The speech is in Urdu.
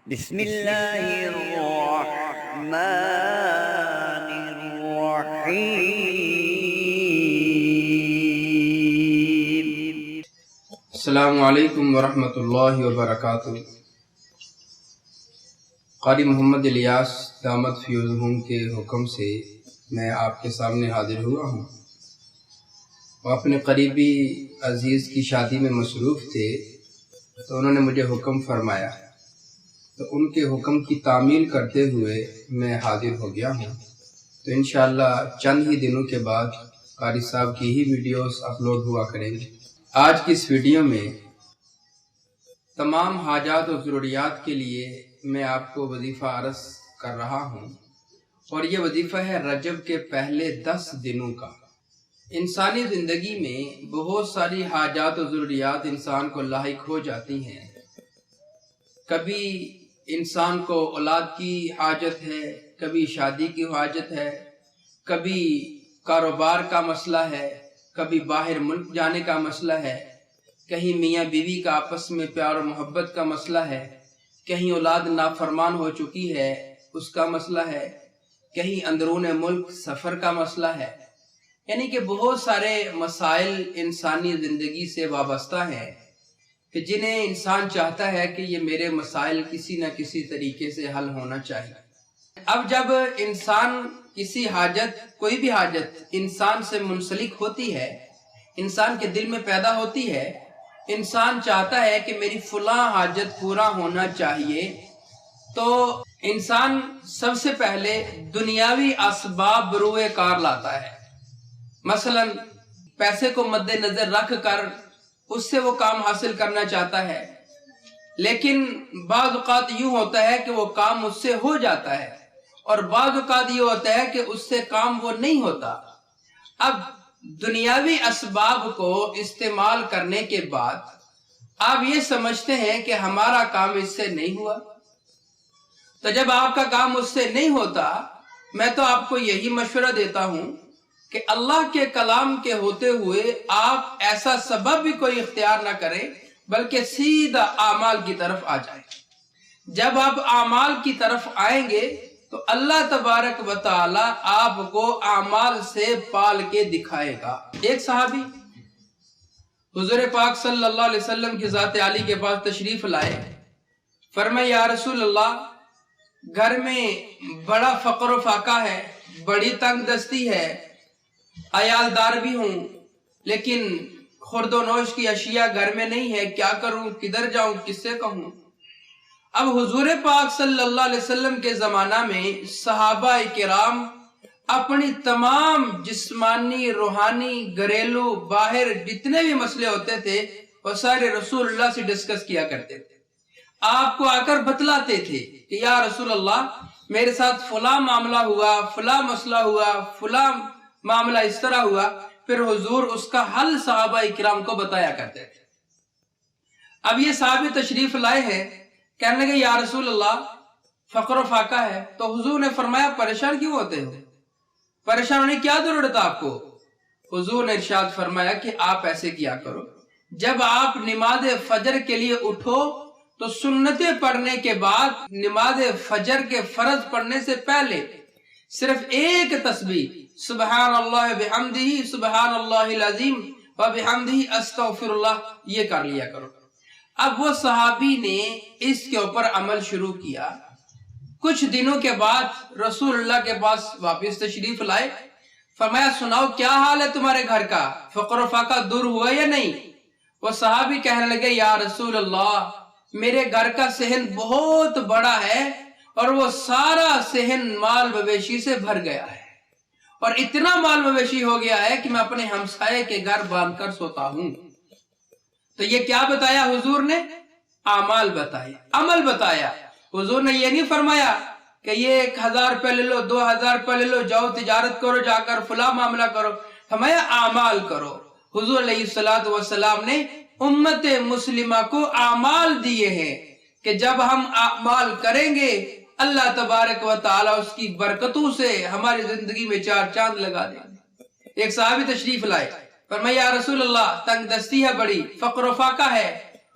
بسم اللہ الرحمن الرحیم۔ السلام علیکم ورحمۃ اللہ وبرکاتہ۔ قاری محمد الیاس دامت فیضہم کے حکم سے میں آپ کے سامنے حاضر ہوا ہوں۔ وہ اپنے قریبی عزیز کی شادی میں مصروف تھے تو انہوں نے مجھے حکم فرمایا، تو ان کے حکم کی تعمیل کرتے ہوئے میں حاضر ہو گیا ہوں۔ تو انشاءاللہ چند ہی دنوں کے بعد قاری صاحب کی ہی ویڈیوز اپلوڈ ہوا کریں گے۔ آج کی اس ویڈیو میں تمام حاجات و ضروریات کے لیے میں آپ کو وظیفہ عرض کر رہا ہوں، اور یہ وظیفہ ہے رجب کے پہلے 10 دنوں کا۔ انسانی زندگی میں بہت ساری حاجات و ضروریات انسان کو لاحق ہو جاتی ہیں۔ کبھی انسان کو اولاد کی حاجت ہے، کبھی شادی کی حاجت ہے، کبھی کاروبار کا مسئلہ ہے، کبھی باہر ملک جانے کا مسئلہ ہے، کہیں میاں بیوی کا آپس میں پیار و محبت کا مسئلہ ہے، کہیں اولاد نافرمان ہو چکی ہے اس کا مسئلہ ہے، کہیں اندرون ملک سفر کا مسئلہ ہے۔ یعنی کہ بہت سارے مسائل انسانی زندگی سے وابستہ ہیں کہ جنہیں انسان چاہتا ہے کہ یہ میرے مسائل کسی نہ کسی طریقے سے حل ہونا چاہیے۔ اب جب انسان کسی حاجت، کوئی بھی حاجت انسان سے منسلک ہوتی ہے، انسان کے دل میں پیدا ہوتی ہے، انسان چاہتا ہے کہ میری فلاں حاجت پورا ہونا چاہیے، تو انسان سب سے پہلے دنیاوی اسباب بروئے کار لاتا ہے۔ مثلا پیسے کو مد نظر رکھ کر اس سے وہ کام حاصل کرنا چاہتا ہے، لیکن بعض اوقات یوں ہوتا ہے کہ وہ کام اس سے ہو جاتا ہے، اور بعض اوقات یہ ہوتا ہے کہ اس سے کام وہ نہیں ہوتا۔ اب دنیاوی اسباب کو استعمال کرنے کے بعد آپ یہ سمجھتے ہیں کہ ہمارا کام اس سے نہیں ہوا، تو جب آپ کا کام اس سے نہیں ہوتا، میں تو آپ کو یہی مشورہ دیتا ہوں کہ اللہ کے کلام کے ہوتے ہوئے آپ ایسا سبب بھی کوئی اختیار نہ کریں، بلکہ سیدھا اعمال کی طرف آ جائیں۔ جب آپ اعمال کی طرف آئیں گے تو اللہ تبارک و تعالی آپ کو اعمال سے پال کے دکھائے گا۔ ایک صحابی حضور پاک صلی اللہ علیہ وسلم کی ذات عالی کے پاس تشریف لائے، فرمایا یا رسول اللہ، گھر میں بڑا فقر و فاقہ ہے، بڑی تنگ دستی ہے، عیالدار بھی ہوں، لیکن خورد و نوش کی اشیاء گھر میں نہیں ہے، کیا کروں، کدھر جاؤں، کس سے کہوں؟ اب حضور پاک صلی اللہ علیہ وسلم کے زمانہ میں صحابہ کرام اپنی تمام جسمانی، روحانی، گھریلو، باہر جتنے بھی مسئلے ہوتے تھے وہ سارے رسول اللہ سے ڈسکس کیا کرتے تھے، آپ کو آ کر بتلاتے تھے کہ یا رسول اللہ میرے ساتھ فلاں معاملہ ہوا، فلاں مسئلہ ہوا، فلاں معاملہ اس طرح ہوا، پھر حضور اس کا حل صحابہ کرام کو بتایا کرتے تھے۔ اب یہ صحابی تشریف لائے ہیں، کہنے لگے یا رسول اللہ فقر و فاقہ ہے، تو حضور نے فرمایا پریشان کیوں ہوتے ہو؟ پریشان ہونے کی کیا ضرورت آپ کو؟ حضور نے ارشاد فرمایا کہ آپ ایسے کیا کرو، جب آپ نماز فجر کے لیے اٹھو تو سنتیں پڑھنے کے بعد نماز فجر کے فرض پڑھنے سے پہلے صرف ایک تسبیح سبحان اللہ بحمدہ سبحان اللہ العظیم وبحمدہ استغفر اللہ یہ کر لیا کرو۔ اب وہ صحابی نے اس کے اوپر عمل شروع کیا، کچھ دنوں کے بعد رسول اللہ کے پاس واپس تشریف لائے، فرمایا سناؤ کیا حال ہے تمہارے گھر کا، فقر و فاقہ دور ہوا یا نہیں؟ وہ صحابی کہنے لگے یا رسول اللہ میرے گھر کا صحن بہت بڑا ہے، اور وہ سارا صحن مال مویشی سے بھر گیا ہے، اور اتنا مال مویشی ہو گیا ہے کہ میں اپنے ہمسائے کے گھر باندھ کر سوتا ہوں۔ تو یہ کیا بتایا حضور نے؟ اعمال بتائے، عمل بتایا۔ حضور نے یہ نہیں فرمایا کہ یہ 1000 روپے لے لو، 2000 روپے لے لو، جاؤ تجارت کرو، جا کر فلاں معاملہ کرو، فرمایا اعمال کرو۔ حضور علیہ السلام نے امت مسلمہ کو اعمال دیے ہیں کہ جب ہم اعمال کریں گے اللہ تبارک و تعالی اس کی برکتوں سے ہماری زندگی میں 4 چاند لگا دیں گے۔ ایک صحابی تشریف لائے، فرمایا یا رسول اللہ تنگ دستی ہے بڑی، فقر و فاقہ ہے،